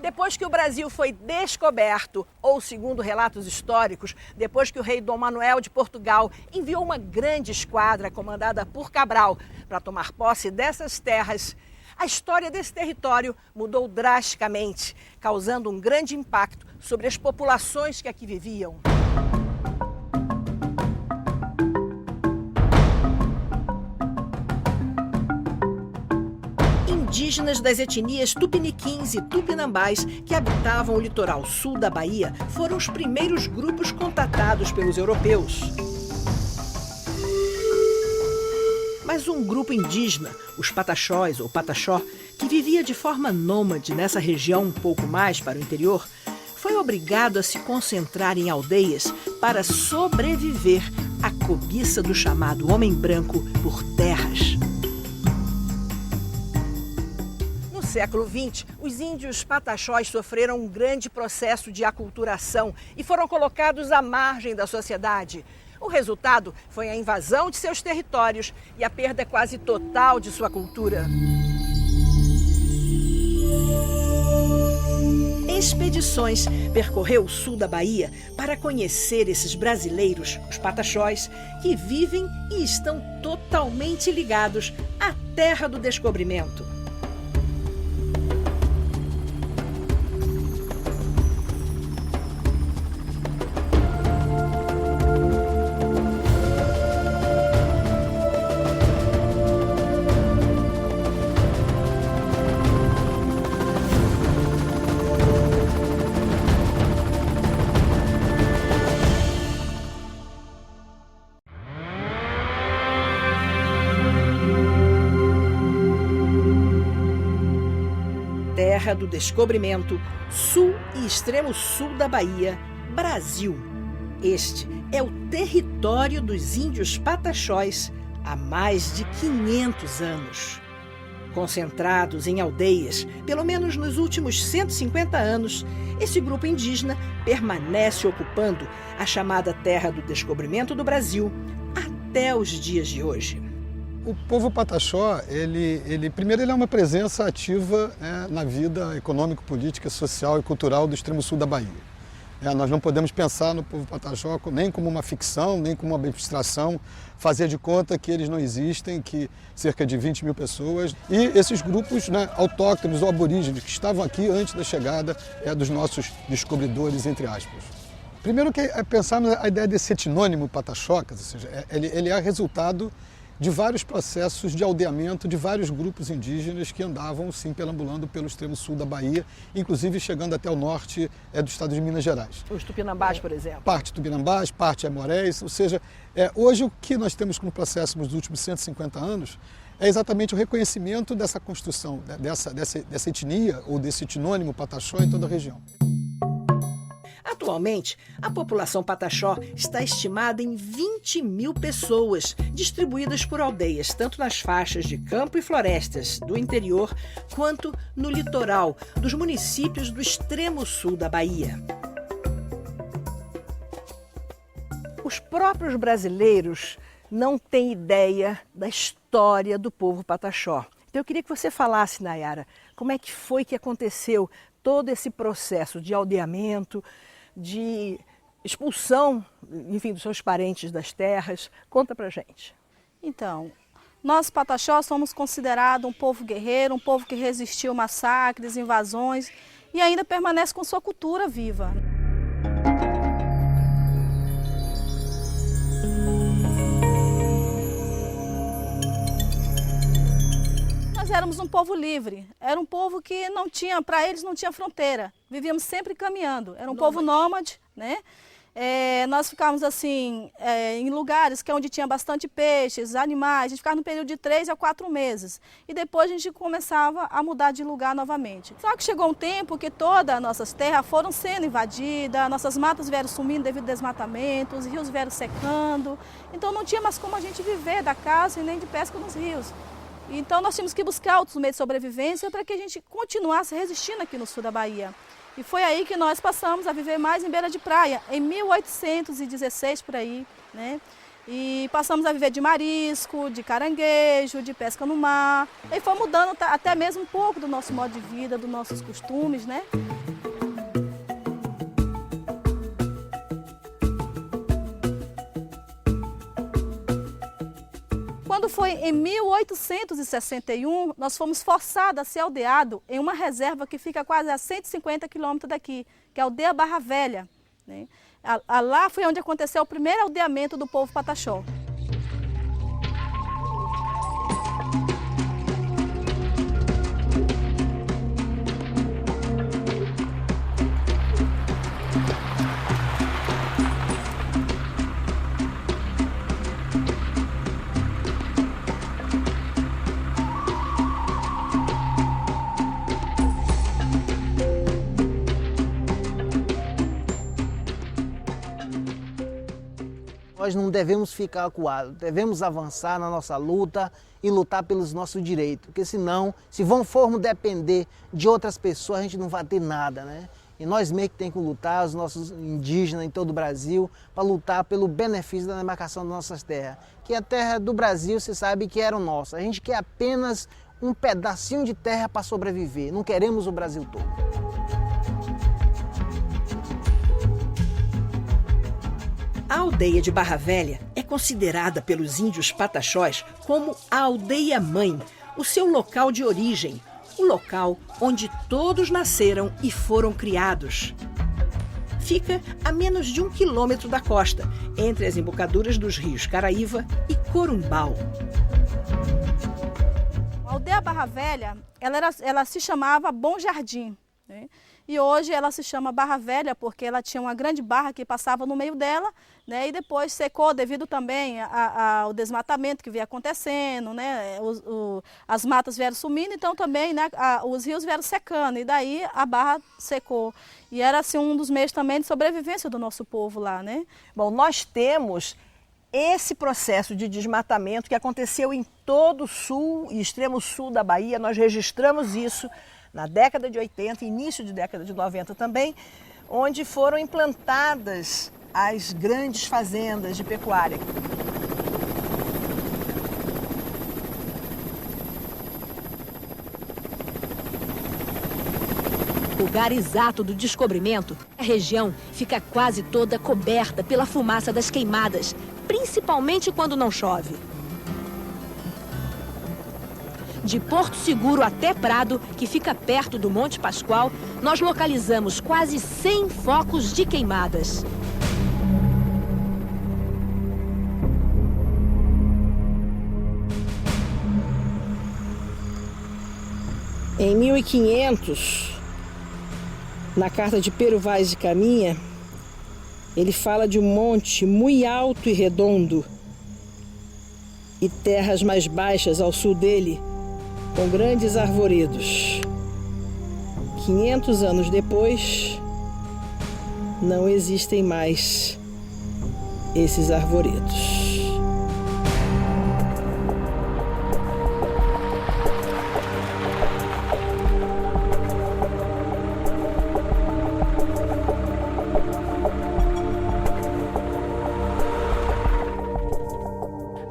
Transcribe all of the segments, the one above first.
Depois que o Brasil foi descoberto, ou segundo relatos históricos, depois que o rei Dom Manuel de Portugal enviou uma grande esquadra comandada por Cabral para tomar posse dessas terras, a história desse território mudou drasticamente, causando um grande impacto sobre as populações que aqui viviam. Indígenas das etnias tupiniquins e tupinambás que habitavam o litoral sul da Bahia foram os primeiros grupos contatados pelos europeus. Mas um grupo indígena, os Pataxós ou Pataxó, que vivia de forma nômade nessa região um pouco mais para o interior, foi obrigado a se concentrar em aldeias para sobreviver à cobiça do chamado homem branco por terras. No século XX, os índios pataxós sofreram um grande processo de aculturação e foram colocados à margem da sociedade. O resultado foi a invasão de seus territórios e a perda quase total de sua cultura. Expedições percorreu o sul da Bahia para conhecer esses brasileiros, os pataxós, que vivem e estão totalmente ligados à terra do descobrimento. Terra do descobrimento, sul e extremo sul da Bahia, Brasil. Este é o território dos índios pataxós há mais de 500 anos. Concentrados em aldeias, pelo menos nos últimos 150 anos, esse grupo indígena permanece ocupando a chamada Terra do Descobrimento do Brasil até os dias de hoje. O povo pataxó, primeiro ele é uma presença ativa na vida econômica, política, social e cultural do extremo sul da Bahia. Nós não podemos pensar no povo pataxó nem como uma ficção, nem como uma abstração, fazer de conta que eles não existem, que cerca de 20 mil pessoas. E esses grupos autóctones ou aborígenes que estavam aqui antes da chegada dos nossos descobridores, entre aspas. Primeiro que pensarmos a ideia desse etnônimo pataxócas, ou seja, ele é resultado de vários processos de aldeamento de vários grupos indígenas que andavam, sim, perambulando pelo extremo sul da Bahia, inclusive chegando até o norte do estado de Minas Gerais. Os tupinambás, por exemplo. Parte tupinambás, parte amorés, ou seja, hoje o que nós temos como processo nos últimos 150 anos é exatamente o reconhecimento dessa construção, dessa etnia ou desse etnônimo pataxó em toda a região. Atualmente, a população pataxó está estimada em 20 mil pessoas, distribuídas por aldeias, tanto nas faixas de campo e florestas do interior, quanto no litoral dos municípios do extremo sul da Bahia. Os próprios brasileiros não têm ideia da história do povo pataxó. Então eu queria que você falasse, Nayara, como é que foi que aconteceu todo esse processo de aldeamento, de expulsão, enfim, dos seus parentes das terras. Conta pra gente. Então, nós pataxós somos considerados um povo guerreiro, um povo que resistiu massacres, invasões e ainda permanece com sua cultura viva. Nós éramos um povo livre, era um povo que não tinha, para eles não tinha fronteira, vivíamos sempre caminhando, era um povo nômade, né? Nós ficávamos assim, em lugares que onde tinha bastante peixes, animais, a gente ficava no período de 3 a 4 meses e depois a gente começava a mudar de lugar novamente. Só que chegou um tempo que todas as nossas terras foram sendo invadidas, nossas matas vieram sumindo devido ao desmatamento, os rios vieram secando, então não tinha mais como a gente viver da caça e nem de pesca nos rios. Então nós tínhamos que buscar outros meios de sobrevivência para que a gente continuasse resistindo aqui no sul da Bahia. E foi aí que nós passamos a viver mais em beira de praia, em 1816 por aí, né? E passamos a viver de marisco, de caranguejo, de pesca no mar. E foi mudando até mesmo um pouco do nosso modo de vida, dos nossos costumes, né? Quando foi em 1861, nós fomos forçados a ser aldeados em uma reserva que fica quase a 150 quilômetros daqui, que é a aldeia Barra Velha, né? Lá foi onde aconteceu o primeiro aldeamento do povo Pataxó. Nós não devemos ficar acuados, devemos avançar na nossa luta e lutar pelos nossos direitos, porque senão, se formos depender de outras pessoas, a gente não vai ter nada, né? E nós mesmos que temos que lutar, os nossos indígenas em todo o Brasil, para lutar pelo benefício da demarcação das nossas terras. Que a terra do Brasil, você sabe que eram nossas. A gente quer apenas um pedacinho de terra para sobreviver, não queremos o Brasil todo. A aldeia de Barra Velha é considerada pelos índios pataxós como a aldeia-mãe, o seu local de origem, o local onde todos nasceram e foram criados. Fica a menos de 1 quilômetro da costa, entre as embocaduras dos rios Caraíva e Corumbau. A aldeia Barra Velha, ela se chamava Bom Jardim, né? E hoje ela se chama Barra Velha porque ela tinha uma grande barra que passava no meio dela, né? E depois secou devido também ao desmatamento que vinha acontecendo, né? As matas vieram sumindo, então também, né, os rios vieram secando e daí a barra secou. E era assim um dos meios também de sobrevivência do nosso povo lá, né? Bom, nós temos esse processo de desmatamento que aconteceu em todo o sul e extremo sul da Bahia. Nós registramos isso na década de 80, início de década de 90 também, onde foram implantadas as grandes fazendas de pecuária. O lugar exato do descobrimento, a região fica quase toda coberta pela fumaça das queimadas, principalmente quando não chove. De Porto Seguro até Prado, que fica perto do Monte Pascoal, nós localizamos quase 100 focos de queimadas. Em 1500, na carta de Pero Vaz de Caminha, ele fala de um monte muito alto e redondo e terras mais baixas ao sul dele, com grandes arvoredos. 500 anos depois, não existem mais esses arvoredos.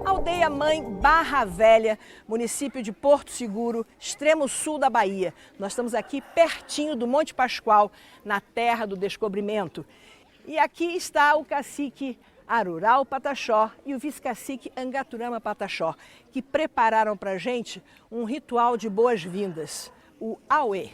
Aldeia-mãe Barra Velha, município de Porto Seguro, extremo sul da Bahia. Nós estamos aqui pertinho do Monte Pascoal, na terra do descobrimento. E aqui está o cacique Arural Pataxó e o vice-cacique Angaturama Pataxó, que prepararam para a gente um ritual de boas-vindas, o Auê.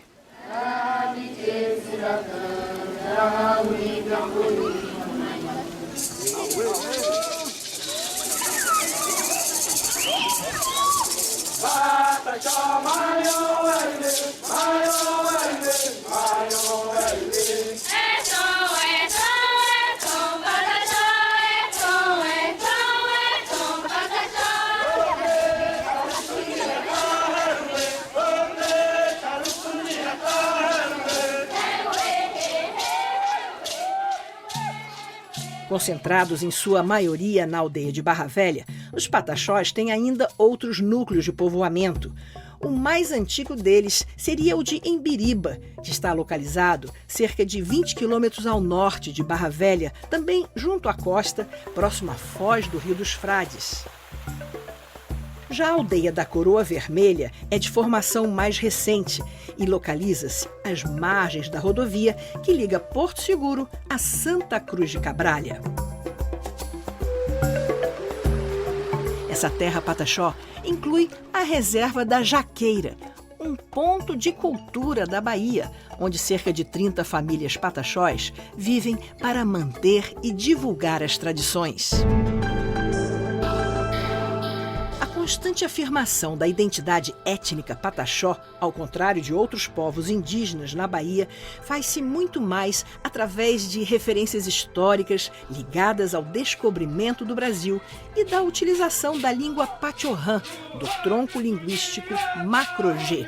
Concentrados em sua maioria na aldeia de Barra Velha, os pataxós têm ainda outros núcleos de povoamento. O mais antigo deles seria o de Embiriba, que está localizado cerca de 20 quilômetros ao norte de Barra Velha, também junto à costa, próximo à foz do Rio dos Frades. Já a aldeia da Coroa Vermelha é de formação mais recente e localiza-se às margens da rodovia que liga Porto Seguro a Santa Cruz de Cabralha. Essa terra Pataxó inclui a reserva da Jaqueira, um ponto de cultura da Bahia, onde cerca de 30 famílias pataxós vivem para manter e divulgar as tradições. A constante afirmação da identidade étnica pataxó, ao contrário de outros povos indígenas na Bahia, faz-se muito mais através de referências históricas ligadas ao descobrimento do Brasil e da utilização da língua Pachorrã, do tronco linguístico Macro-G.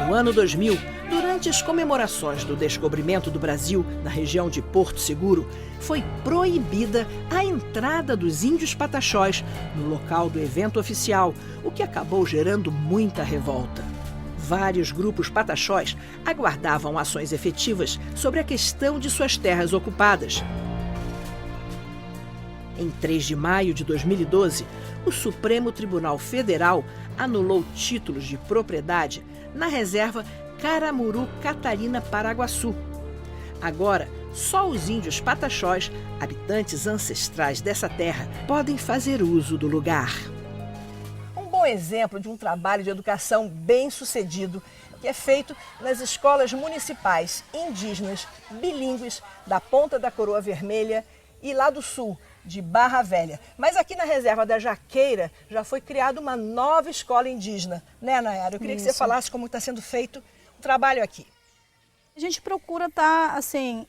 No ano 2000, durante as comemorações do descobrimento do Brasil na região de Porto Seguro, foi proibida a entrada dos índios pataxós no local do evento oficial, o que acabou gerando muita revolta. Vários grupos pataxós aguardavam ações efetivas sobre a questão de suas terras ocupadas. Em 3 de maio de 2012, o Supremo Tribunal Federal anulou títulos de propriedade na reserva Caramuru Catarina Paraguaçu. Agora, só os índios pataxós, habitantes ancestrais dessa terra, podem fazer uso do lugar. Um bom exemplo de um trabalho de educação bem-sucedido que é feito nas escolas municipais indígenas bilíngues da Ponta da Coroa Vermelha e lá do sul, de Barra Velha. Mas aqui na reserva da Jaqueira já foi criada uma nova escola indígena, né, Nayara? Eu queria que você falasse como está sendo feito o trabalho aqui. A gente procura estar, assim,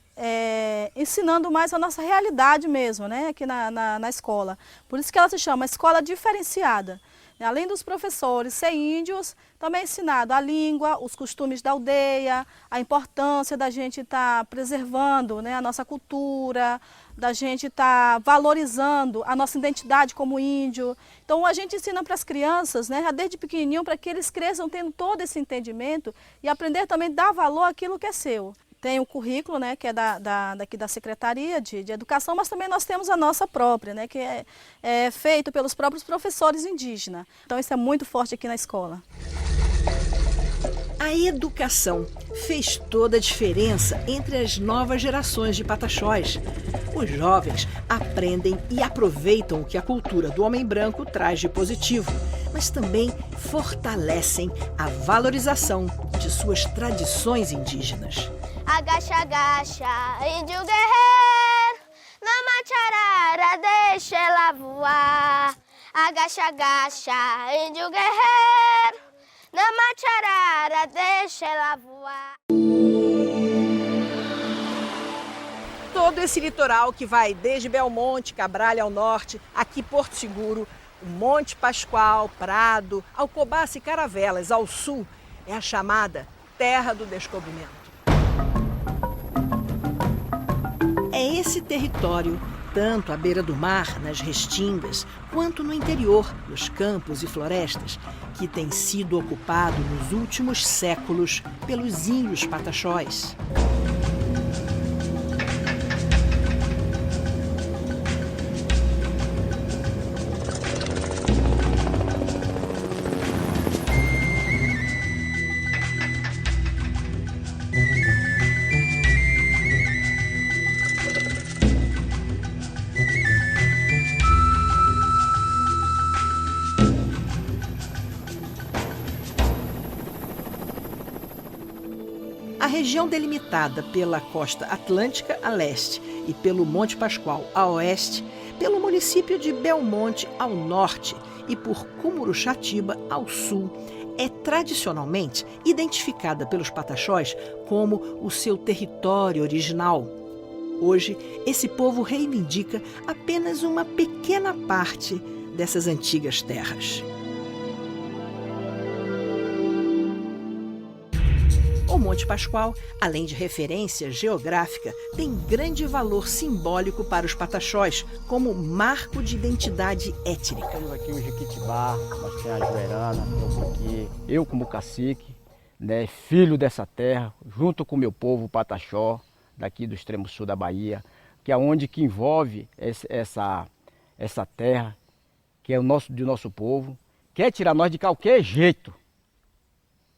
ensinando mais a nossa realidade mesmo, né, aqui na escola. Por isso que ela se chama Escola Diferenciada. Além dos professores ser índios, também é ensinado a língua, os costumes da aldeia, a importância da gente estar preservando, né, a nossa cultura, da gente estar valorizando a nossa identidade como índio. Então a gente ensina para as crianças, né, desde pequenininho, para que eles cresçam tendo todo esse entendimento e aprender também a dar valor àquilo que é seu. Tem o currículo, né, que é daqui da Secretaria de Educação, mas também nós temos a nossa própria, né, que é feito pelos próprios professores indígenas. Então isso é muito forte aqui na escola. A educação fez toda a diferença entre as novas gerações de pataxós. Os jovens aprendem e aproveitam o que a cultura do homem branco traz de positivo, mas também fortalecem a valorização de suas tradições indígenas. Agacha, agacha, índio guerreiro, na macharara deixa ela voar. Agacha, agacha, índio guerreiro, na macharara deixa ela voar. Todo esse litoral que vai desde Belmonte, Cabralha ao norte, aqui Porto Seguro, o Monte Pascoal, Prado, Alcobaça e Caravelas ao sul, é a chamada Terra do Descobrimento. É esse território, tanto à beira do mar, nas restingas, quanto no interior, nos campos e florestas, que tem sido ocupado nos últimos séculos pelos índios pataxós. A região delimitada pela costa atlântica a leste e pelo Monte Pascoal a oeste, pelo município de Belmonte ao norte e por Cumuruxatiba ao sul, é tradicionalmente identificada pelos pataxós como o seu território original. Hoje, esse povo reivindica apenas uma pequena parte dessas antigas terras. O Monte Pascoal, além de referência geográfica, tem grande valor simbólico para os pataxós, como marco de identidade étnica. Temos aqui o Jequitibá, nós temos a Joerana, aqui. Eu como cacique, né, filho dessa terra, junto com o meu povo pataxó, daqui do extremo sul da Bahia, que é onde que envolve essa terra, que é do nosso povo, quer tirar nós de qualquer jeito.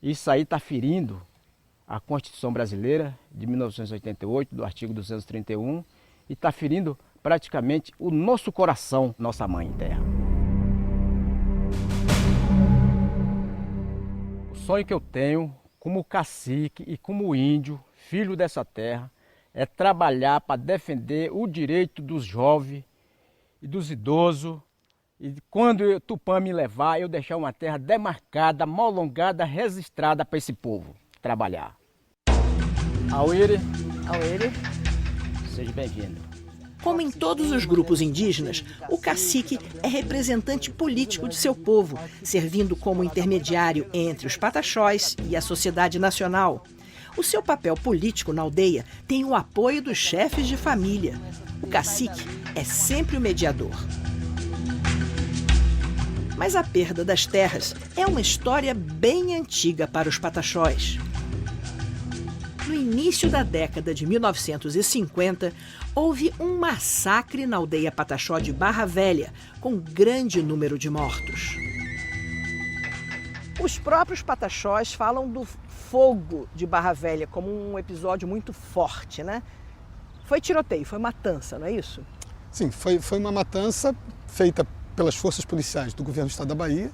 Isso aí está ferindo a Constituição Brasileira de 1988, do artigo 231, e está ferindo praticamente o nosso coração, nossa mãe terra. O sonho que eu tenho, como cacique e como índio, filho dessa terra, é trabalhar para defender o direito dos jovens e dos idosos. E quando o Tupã me levar, eu deixar uma terra demarcada, molongada, registrada para esse povo trabalhar. Auíri, seja bem-vindo. Como em todos os grupos indígenas, o cacique é representante político de seu povo, servindo como intermediário entre os pataxós e a sociedade nacional. O seu papel político na aldeia tem o apoio dos chefes de família. O cacique é sempre o mediador. Mas a perda das terras é uma história bem antiga para os pataxós. No início da década de 1950, houve um massacre na aldeia pataxó de Barra Velha, com grande número de mortos. Os próprios pataxós falam do fogo de Barra Velha como um episódio muito forte, né? Foi tiroteio, foi matança, não é isso? Sim, foi uma matança feita pelas forças policiais do governo do estado da Bahia,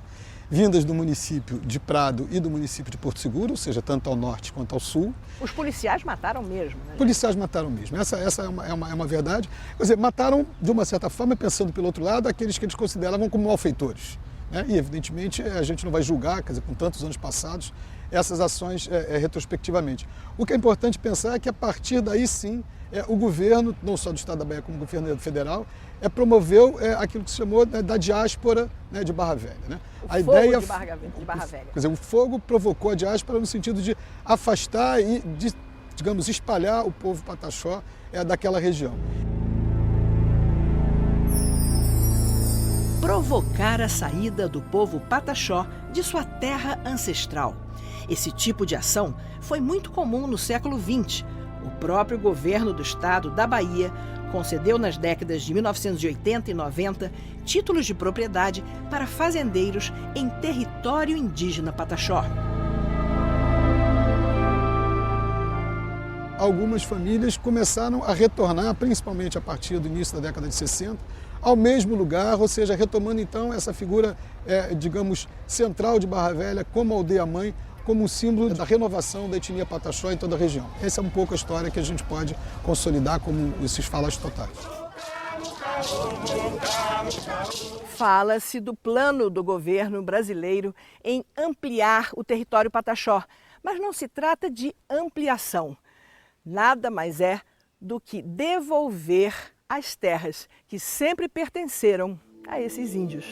vindas do município de Prado e do município de Porto Seguro, ou seja, tanto ao norte quanto ao sul. Os policiais mataram mesmo, né? Policiais mataram mesmo, essa é uma verdade. Quer dizer, mataram, de uma certa forma, pensando pelo outro lado, aqueles que eles consideravam como malfeitores, né? E, evidentemente, a gente não vai julgar, quer dizer, com tantos anos passados, essas ações retrospectivamente. O que é importante pensar é que, a partir daí, sim, o governo, não só do estado da Bahia, como o governo federal, promoveu aquilo que se chamou da diáspora, né, de Barra Velha. Né? A ideia de Barra Velha. Quer dizer, o fogo provocou a diáspora no sentido de afastar e, digamos, espalhar o povo pataxó daquela região. Provocar a saída do povo pataxó de sua terra ancestral. Esse tipo de ação foi muito comum no século XX. O próprio governo do estado da Bahia concedeu nas décadas de 1980 e 90 títulos de propriedade para fazendeiros em território indígena pataxó. Algumas famílias começaram a retornar, principalmente a partir do início da década de 60, ao mesmo lugar, ou seja, retomando então essa figura, digamos, central de Barra Velha como aldeia-mãe, como um símbolo da renovação da etnia pataxó em toda a região. Essa é um pouco a história que a gente pode consolidar como esses falas totais. Fala-se do plano do governo brasileiro em ampliar o território pataxó, mas não se trata de ampliação. Nada mais é do que devolver as terras que sempre pertenceram a esses índios.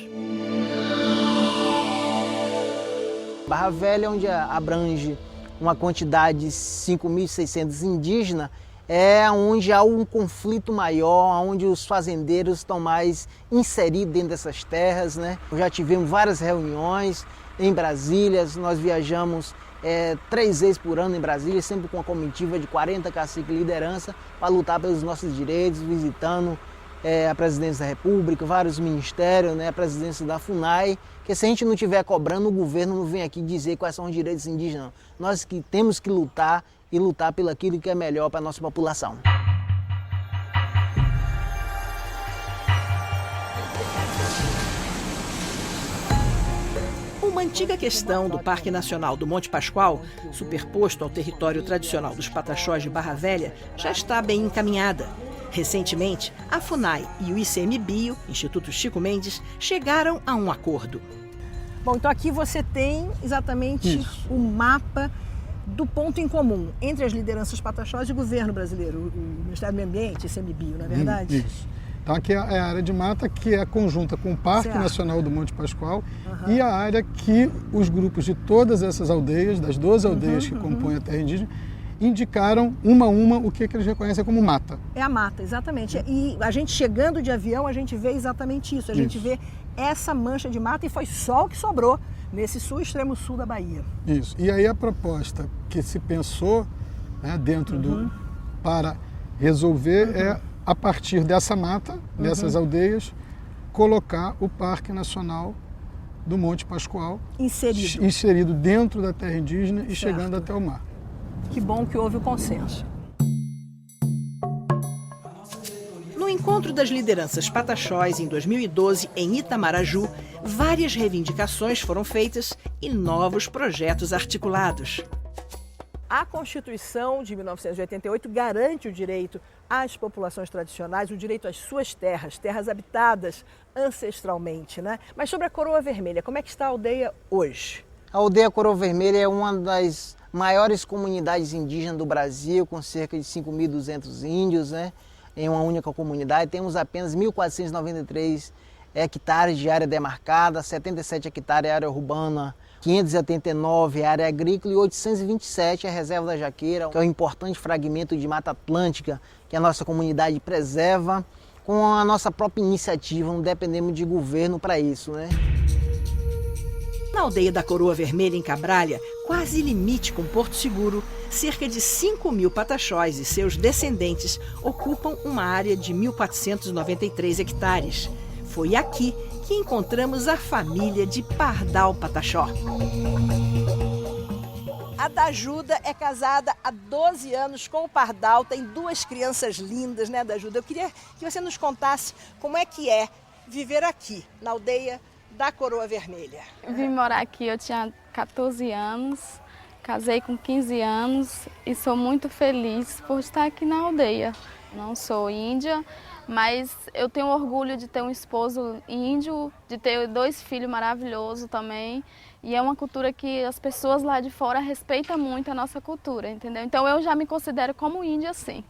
Barra Velha, onde abrange uma quantidade de 5.600 indígenas, é onde há um conflito maior, onde os fazendeiros estão mais inseridos dentro dessas terras, né? Já tivemos várias reuniões em Brasília, nós viajamos 3 vezes por ano em Brasília, sempre com uma comitiva de 40 caciques e liderança, para lutar pelos nossos direitos, visitando a presidência da República, vários ministérios, né, a presidência da FUNAI, que se a gente não estiver cobrando, o governo não vem aqui dizer quais são os direitos indígenas. Nós que temos que lutar e lutar pelo aquilo que é melhor para a nossa população. Uma antiga questão do Parque Nacional do Monte Pascoal, superposto ao território tradicional dos pataxós de Barra Velha, já está bem encaminhada. Recentemente, a FUNAI e o ICMBio, Instituto Chico Mendes, chegaram a um acordo. Bom, então aqui você tem exatamente o mapa do ponto em comum entre as lideranças pataxós e o governo brasileiro, o Ministério do Meio Ambiente, ICMBio, não é verdade? Isso. Então aqui é a área de mata que é conjunta com o Parque Nacional do Monte Pascoal e a área que os grupos de todas essas aldeias, das 12 aldeias que compõem a terra indígena, indicaram uma a uma o que eles reconhecem como mata. É a mata, exatamente. E a gente chegando de avião, a gente vê exatamente isso. A gente vê essa mancha de mata e foi só o que sobrou nesse extremo sul da Bahia. Isso. E aí a proposta que se pensou, né, dentro para resolver é, a partir dessa mata, dessas aldeias, colocar o Parque Nacional do Monte Pascoal inserido dentro da terra indígena e chegando até o mar. Que bom que houve o consenso. No encontro das lideranças pataxós em 2012 em Itamaraju, várias reivindicações foram feitas e novos projetos articulados. A Constituição de 1988 garante o direito às populações tradicionais, o direito às suas terras, terras habitadas ancestralmente, né? Mas sobre a Coroa Vermelha, como é que está a aldeia hoje? A aldeia Coroa Vermelha é uma das maiores comunidades indígenas do Brasil, com cerca de 5.200 índios, né? Em uma única comunidade. Temos apenas 1.493 hectares de área demarcada, 77 hectares área urbana, 589 área agrícola e 827 a reserva da Jaqueira, que é um importante fragmento de Mata Atlântica que a nossa comunidade preserva com a nossa própria iniciativa, não dependemos de governo para isso, né? Na aldeia da Coroa Vermelha, em Cabralha, quase limite com Porto Seguro, cerca de 5.000 pataxós e seus descendentes ocupam uma área de 1.493 hectares. Foi aqui que encontramos a família de Pardal Pataxó. A Dajuda é casada há 12 anos com o Pardal, tem 2 crianças lindas, né, Dajuda? Eu queria que você nos contasse como é que é viver aqui, na aldeia da Coroa Vermelha. Eu vim morar aqui, eu tinha 14 anos, casei com 15 anos e sou muito feliz por estar aqui na aldeia. Não sou índia, mas eu tenho orgulho de ter um esposo índio, de ter 2 filhos maravilhosos também. E é uma cultura que as pessoas lá de fora respeitam muito a nossa cultura, entendeu? Então eu já me considero como índia, sim.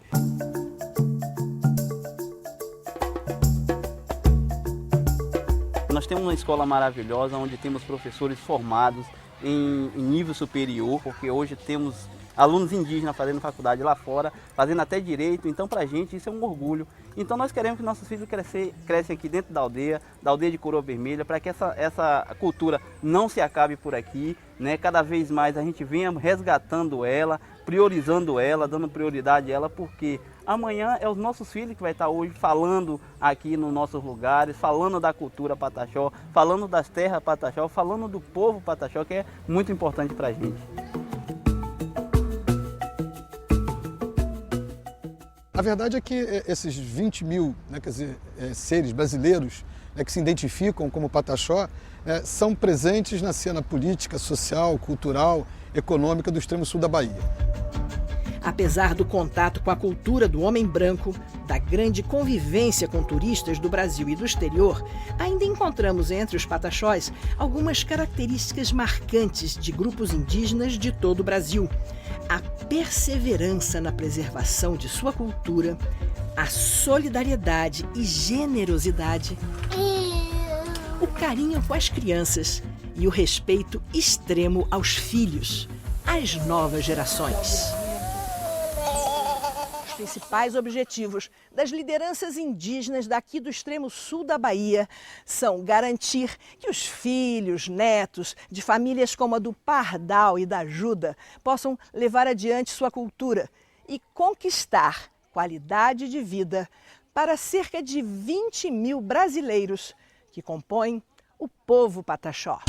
Nós temos uma escola maravilhosa, onde temos professores formados em nível superior, porque hoje temos alunos indígenas fazendo faculdade lá fora, fazendo até direito, então pra gente isso é um orgulho. Então nós queremos que nossos filhos crescem aqui dentro da aldeia de Coroa Vermelha, para que essa cultura não se acabe por aqui, né? Cada vez mais a gente venha resgatando ela, priorizando ela, dando prioridade a ela, porque amanhã é os nossos filhos que vai estar hoje falando aqui nos nossos lugares, falando da cultura pataxó, falando das terras pataxó, falando do povo pataxó, que é muito importante pra gente. A verdade é que esses 20.000, né, quer dizer, seres brasileiros, né, que se identificam como pataxó, são presentes na cena política, social, cultural, econômica do extremo sul da Bahia. Apesar do contato com a cultura do homem branco, da grande convivência com turistas do Brasil e do exterior, ainda encontramos entre os pataxós algumas características marcantes de grupos indígenas de todo o Brasil. A perseverança na preservação de sua cultura, a solidariedade e generosidade, o carinho com as crianças e o respeito extremo aos filhos, às novas gerações. Os principais objetivos das lideranças indígenas daqui do extremo sul da Bahia são garantir que os filhos, netos de famílias como a do Pardal e da Dajuda possam levar adiante sua cultura e conquistar qualidade de vida para cerca de 20.000 brasileiros que compõem o povo pataxó.